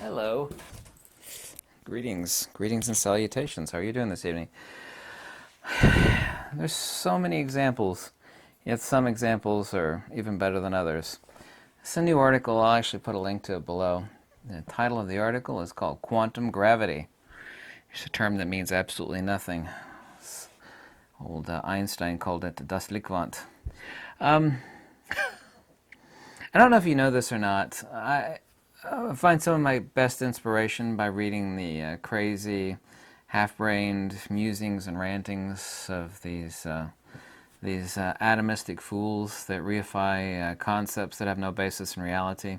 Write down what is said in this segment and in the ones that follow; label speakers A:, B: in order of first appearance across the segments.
A: Hello. Greetings and salutations. How are you doing this evening? There's so many examples, yet some examples are even better than others. It's a new article. I'll actually put a link to it below. The title of the article is called Quantum Gravity. It's a term that means absolutely nothing. Old Einstein called it das Lichtwand. I don't know if you know this or not. I find some of my best inspiration by reading the crazy, half-brained musings and rantings of these atomistic fools that reify concepts that have no basis in reality,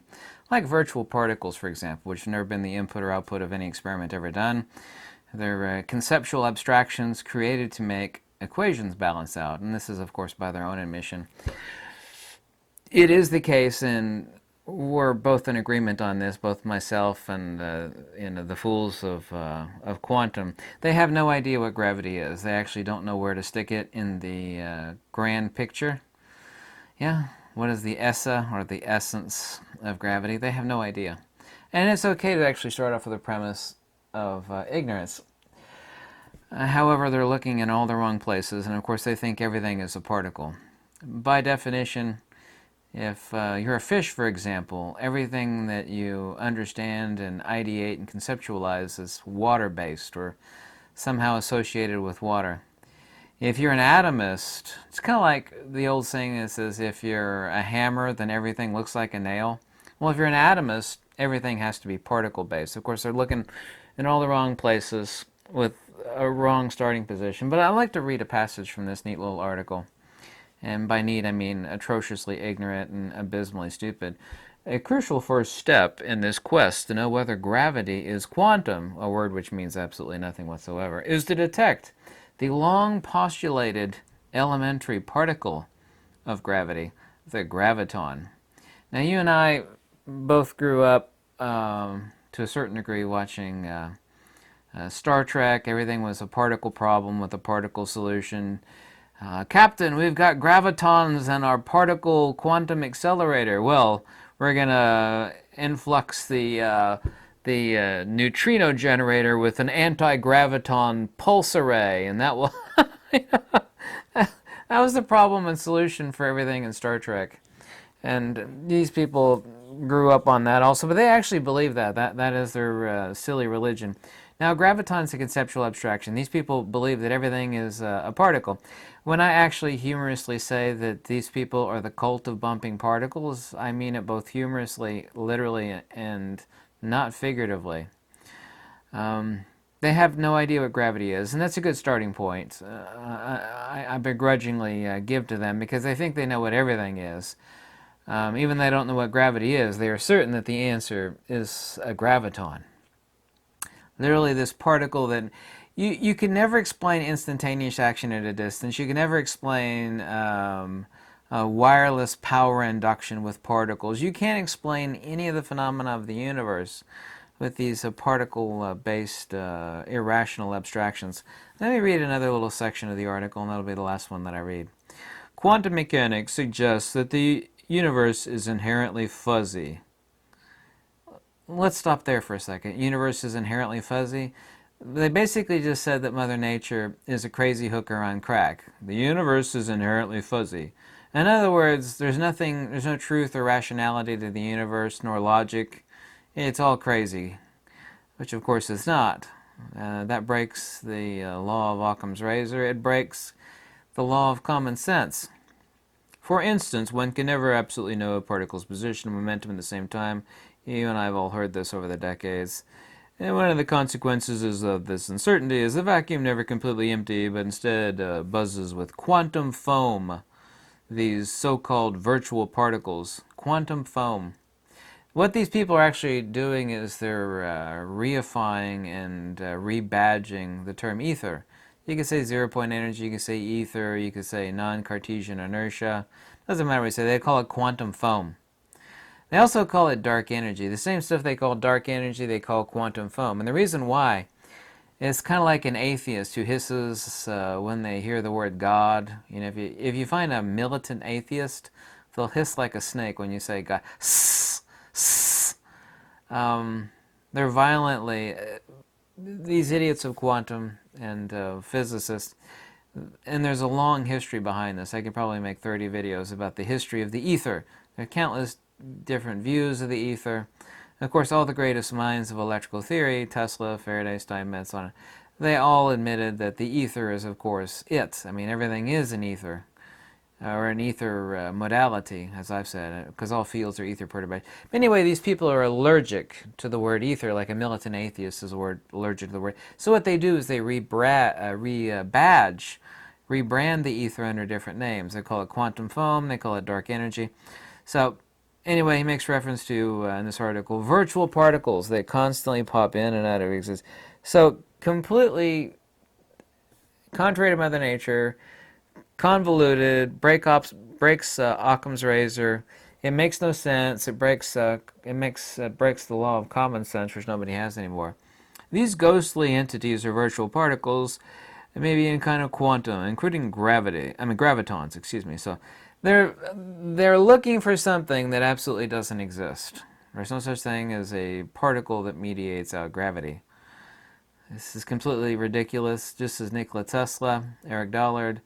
A: like virtual particles, for example, which have never been the input or output of any experiment ever done. They're conceptual abstractions created to make equations balance out, and this is, of course, by their own admission. It is the case, and we're both in agreement on this, both myself and the fools of quantum. They have no idea what gravity is. They actually don't know where to stick it in the grand picture. Yeah, what is the essa, or the essence of gravity? They have no idea. And it's okay to actually start off with a premise of ignorance. However, they're looking in all the wrong places, and of course they think everything is a particle. By definition, if you're a fish, for example, everything that you understand and ideate and conceptualize is water-based or somehow associated with water. If you're an atomist, it's kind of like the old saying that says, if you're a hammer, then everything looks like a nail. Well, if you're an atomist, everything has to be particle-based. Of course, they're looking in all the wrong places with a wrong starting position. But I'd like to read a passage from this neat little article. And by neat, I mean atrociously ignorant and abysmally stupid. A crucial first step in this quest to know whether gravity is quantum, a word which means absolutely nothing whatsoever, is to detect the long postulated elementary particle of gravity, the graviton. Now, you and I both grew up to a certain degree watching Star Trek. Everything was a particle problem with a particle solution. Captain, we've got gravitons and our particle quantum accelerator. Well, we're going to influx the neutrino generator with an anti-graviton pulse array, and that will... that was the problem and solution for everything in Star Trek. And these people grew up on that also, but they actually believe that. That is their silly religion. Now, graviton's a conceptual abstraction. These people believe that everything is a particle. When I actually humorously say that these people are the cult of bumping particles, I mean it both humorously, literally, and not figuratively. They have no idea what gravity is, and that's a good starting point. I begrudgingly give to them because they think they know what everything is. Even though they don't know what gravity is, they are certain that the answer is a graviton. Literally this particle that you can never explain instantaneous action at a distance. You can never explain wireless power induction with particles. You can't explain any of the phenomena of the universe with these particle-based irrational abstractions. Let me read another little section of the article, and that'll be the last one that I read. Quantum mechanics suggests that the universe is inherently fuzzy. Let's stop there for a second. Universe is inherently fuzzy. They basically just said that Mother Nature is a crazy hooker on crack. The universe is inherently fuzzy. In other words, there's no truth or rationality to the universe, nor logic. It's all crazy, which of course it's not. That breaks the law of Occam's razor. It breaks the law of common sense. For instance, one can never absolutely know a particle's position and momentum at the same time. You and I have all heard this over the decades. And one of the consequences of this uncertainty is the vacuum never completely empty, but instead buzzes with quantum foam, these so-called virtual particles. Quantum foam. What these people are actually doing is they're reifying and rebadging the term ether. You can say zero-point energy, you can say ether, you can say non-Cartesian inertia. Doesn't matter what you say, they call it quantum foam. They also call it dark energy. The same stuff they call dark energy, they call quantum foam. And the reason why It's kind of like an atheist who hisses when they hear the word God. You know, if you find a militant atheist, they'll hiss like a snake when you say God. Sss, sss. They're violently these idiots of quantum and physicists. And there's a long history behind this. I could probably make 30 videos about the history of the ether. There are countless different views of the ether. And of course, all the greatest minds of electrical theory, Tesla, Faraday, Steinmetz, on it, they all admitted that the ether is, of course, it. I mean, everything is an ether, or an ether modality, as I've said, because all fields are ether perturbation. But anyway, these people are allergic to the word ether, like a militant atheist is allergic to the word. So what they do is they rebrand the ether under different names. They call it quantum foam, they call it dark energy. So anyway, he makes reference to, in this article, virtual particles that constantly pop in and out of existence. So completely contrary to Mother Nature, convoluted, breaks Occam's razor. It makes no sense. It breaks the law of common sense, which nobody has anymore. These ghostly entities are virtual particles, maybe in kind of quantum, including gravitons, excuse me. So they're looking for something that absolutely doesn't exist. There's no such thing as a particle that mediates out gravity. This is completely ridiculous, just as Nikola Tesla, Eric Dollard,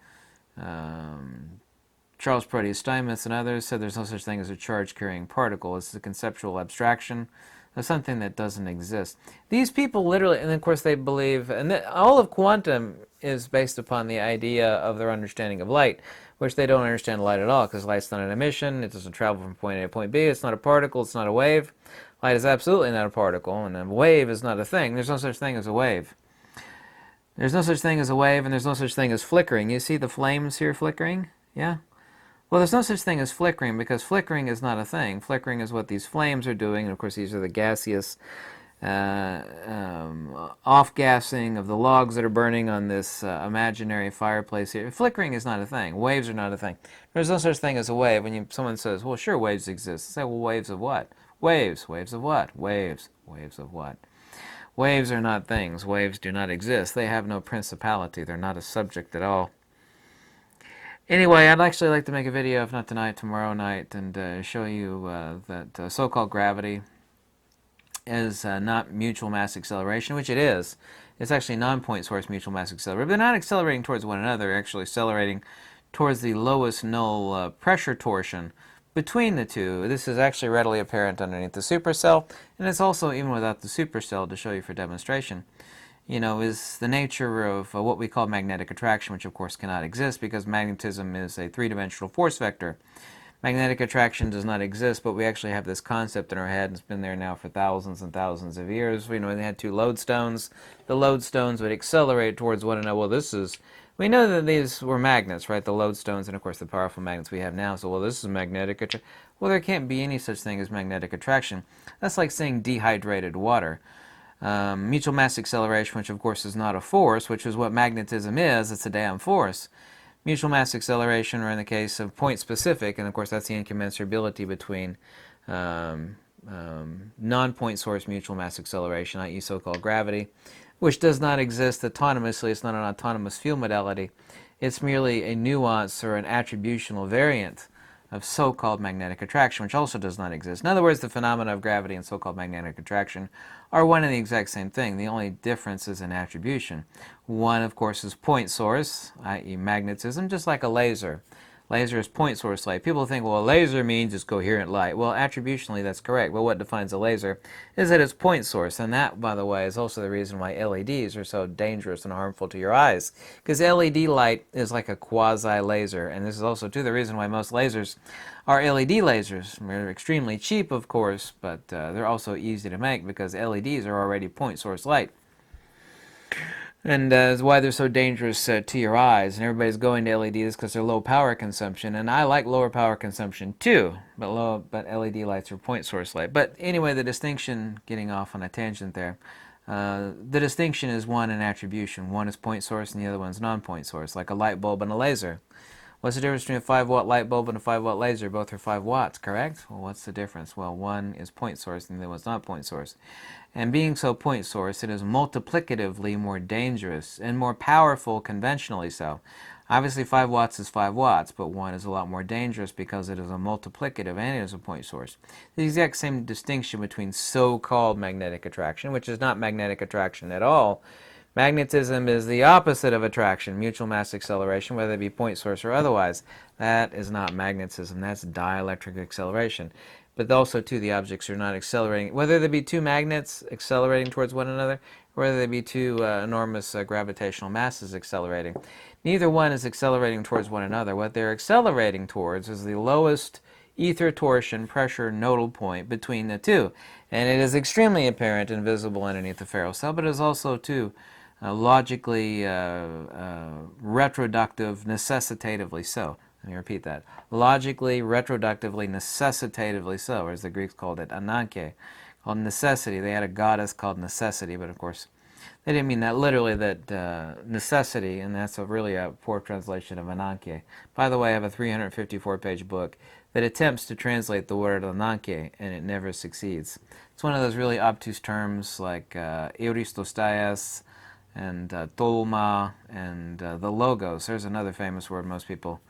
A: Charles Proteus Steinmetz, and others said there's no such thing as a charge-carrying particle. It's a conceptual abstraction of something that doesn't exist. These people literally, and of course they believe, and all of quantum is based upon the idea of their understanding of light, which they don't understand light at all, because light's not an emission, it doesn't travel from point A to point B, it's not a particle, it's not a wave. Light is absolutely not a particle, and a wave is not a thing. There's no such thing as a wave. There's no such thing as a wave, and there's no such thing as flickering. You see the flames here flickering? Yeah? Well, there's no such thing as flickering, because flickering is not a thing. Flickering is what these flames are doing, and of course these are the gaseous off-gassing of the logs that are burning on this imaginary fireplace here. Flickering is not a thing. Waves are not a thing. There's no such thing as a wave. When someone says, well, sure, waves exist. I say, well, waves of what? Waves. Waves of what? Waves. Waves of what? Waves are not things. Waves do not exist. They have no principality. They're not a subject at all. Anyway, I'd actually like to make a video, if not tonight, tomorrow night, and show you that so-called gravity is not mutual mass acceleration, which it is. It's actually non-point source mutual mass acceleration. They're not accelerating towards one another. They're actually accelerating towards the lowest null pressure torsion between the two. This is actually readily apparent underneath the supercell, and it's also, even without the supercell, to show you for demonstration, you know, is the nature of what we call magnetic attraction, which of course cannot exist because magnetism is a three-dimensional force vector. Magnetic attraction does not exist, but we actually have this concept in our head, and it's been there now for thousands and thousands of years. You know, when they had two lodestones, the lodestones would accelerate towards one another. Well, we know that these were magnets, right? The lodestones and, of course, the powerful magnets we have now. So, well, this is magnetic attraction. Well, there can't be any such thing as magnetic attraction. That's like saying dehydrated water. Mutual mass acceleration, which, of course, is not a force, which is what magnetism is. It's a damn force. Mutual mass acceleration, or in the case of point-specific, and, of course, that's the incommensurability between non-point source mutual mass acceleration, i.e. so-called gravity, which does not exist autonomously. It's not an autonomous field modality. It's merely a nuance or an attributional variant of so-called magnetic attraction, which also does not exist. In other words, the phenomena of gravity and so-called magnetic attraction are one and the exact same thing. The only difference is in attribution. One, of course, is point source, i.e. magnetism, just like a laser. Laser is point source light. People think, well, a laser means it's coherent light. Well, attributionally, that's correct. But what defines a laser is that it's point source. And that, by the way, is also the reason why LEDs are so dangerous and harmful to your eyes. Because LED light is like a quasi-laser. And this is also, too, the reason why most lasers are LED lasers. They're extremely cheap, of course, but they're also easy to make because LEDs are already point source light. And that's why they're so dangerous to your eyes. And everybody's going to LEDs because they're low power consumption. And I like lower power consumption too, but LED lights are point source light. But anyway, the distinction, getting off on a tangent there, the distinction is one in attribution. One is point source and the other one's non-point source, like a light bulb and a laser. What's the difference between a 5-watt light bulb and a 5-watt laser? Both are 5 watts, correct? Well, what's the difference? Well, one is point source and the other one's not point source. And being so point source, it is multiplicatively more dangerous and more powerful conventionally so. Obviously 5 watts is 5 watts, but one is a lot more dangerous because it is a multiplicative and it is a point source. The exact same distinction between so-called magnetic attraction, which is not magnetic attraction at all. Magnetism is the opposite of attraction, mutual mass acceleration, whether it be point source or otherwise. That is not magnetism, that's dielectric acceleration. But also, too, the objects are not accelerating, whether they be two magnets accelerating towards one another, or whether they be two enormous gravitational masses accelerating. Neither one is accelerating towards one another. What they're accelerating towards is the lowest ether torsion pressure nodal point between the two. And it is extremely apparent and visible underneath the ferrocell, but it is also, too, logically retroductive, necessitatively so. Let me repeat that. Logically, retroductively, necessitatively so, or as the Greeks called it, ananke, called necessity. They had a goddess called necessity, but of course, they didn't mean that literally, that necessity, and that's really a poor translation of ananke. By the way, I have a 354-page book that attempts to translate the word ananke, and it never succeeds. It's one of those really obtuse terms like euristostaias, and tolma, and the logos. There's another famous word most people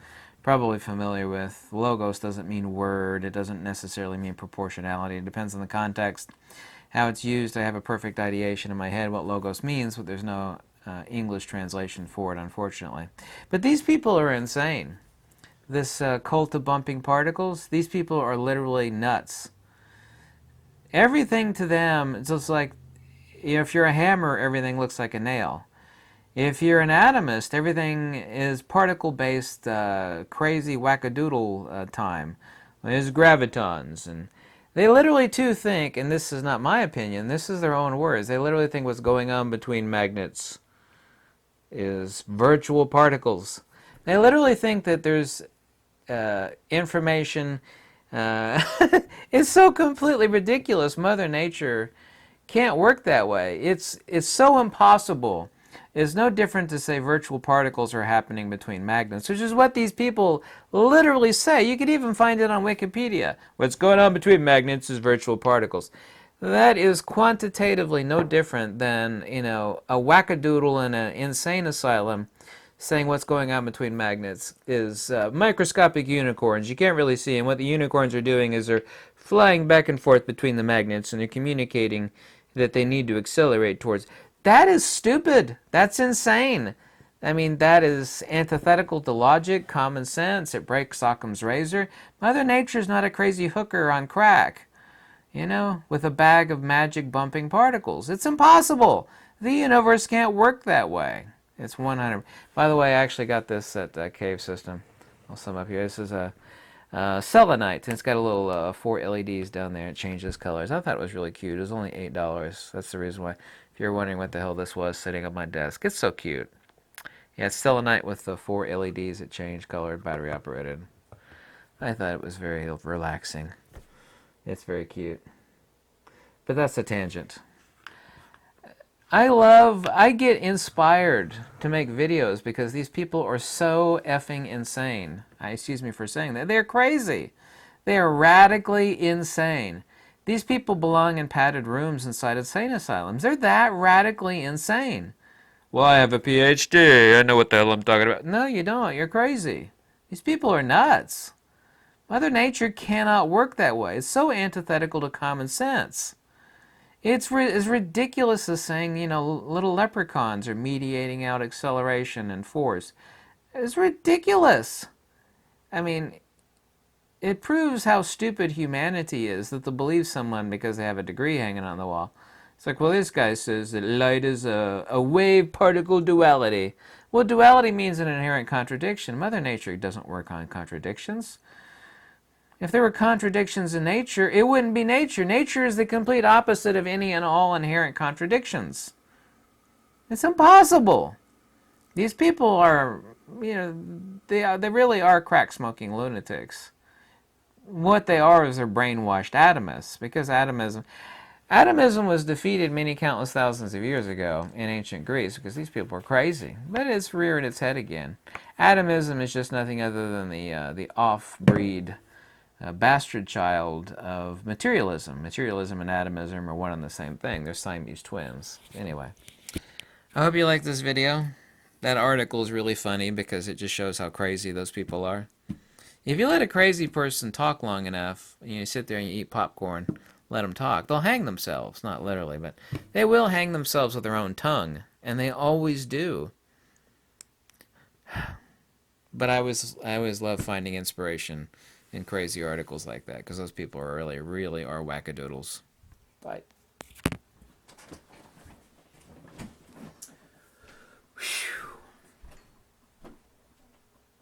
A: probably familiar with. Logos doesn't mean word. It doesn't necessarily mean proportionality. It depends on the context, how it's used. I have a perfect ideation in my head what logos means, but there's no English translation for it, unfortunately. But these people are insane. This cult of bumping particles, these people are literally nuts. Everything to them, it's just like, if you're a hammer, everything looks like a nail. If you're an atomist, everything is particle-based, crazy wackadoodle time. There's gravitons, and they literally too think, and this is not my opinion, this is their own words, they literally think what's going on between magnets is virtual particles. They literally think that there's information. It's so completely ridiculous. Mother Nature can't work that way. It's so impossible. It's no different to say virtual particles are happening between magnets, which is what these people literally say. You could even find it on Wikipedia. What's going on between magnets is virtual particles. That is quantitatively no different than, a wackadoodle in an insane asylum saying what's going on between magnets is microscopic unicorns. You can't really see them. What the unicorns are doing is they're flying back and forth between the magnets, and they're communicating that they need to accelerate towards. That is stupid. That's insane. I mean, that is antithetical to logic, common sense. It breaks Occam's razor. Mother Nature's not a crazy hooker on crack, with a bag of magic bumping particles. It's impossible. The universe can't work that way. It's 100. By the way, I actually got this at Cave System. I'll sum up here. This is a selenite, and it's got a little 4 LEDs down there. It changes colors. I thought it was really cute. It was only $8. That's the reason why. If you're wondering what the hell this was sitting on my desk, it's so cute. Yeah, it's selenite with the 4 LEDs that change color, battery operated. I thought it was very relaxing. It's very cute. But that's a tangent. I get inspired to make videos because these people are so effing insane. Excuse me for saying that. They're crazy. They are radically insane. These people belong in padded rooms inside insane asylums. They're that radically insane. Well, I have a PhD. I know what the hell I'm talking about. No, you don't. You're crazy. These people are nuts. Mother Nature cannot work that way. It's so antithetical to common sense. It's as ridiculous as saying, little leprechauns are mediating out acceleration and force. It's ridiculous. I mean, it proves how stupid humanity is that they'll believe someone because they have a degree hanging on the wall. It's like, well, this guy says that light is a wave-particle duality. Well, duality means an inherent contradiction. Mother Nature doesn't work on contradictions. If there were contradictions in nature, it wouldn't be nature. Nature is the complete opposite of any and all inherent contradictions. It's impossible. These people are, they really are crack-smoking lunatics. What they are is they're brainwashed atomists, because atomism, Atomism was defeated many countless thousands of years ago in ancient Greece because these people were crazy. But it's rearing its head again. Atomism is just nothing other than the off-breed bastard child of materialism. Materialism and atomism are one and the same thing. They're Siamese twins. Anyway, I hope you like this video. That article is really funny because it just shows how crazy those people are. If you let a crazy person talk long enough, you sit there and you eat popcorn, let them talk, they'll hang themselves. Not literally, but they will hang themselves with their own tongue. And they always do. But I always love finding inspiration in crazy articles like that because those people are really are wackadoodles. Bye.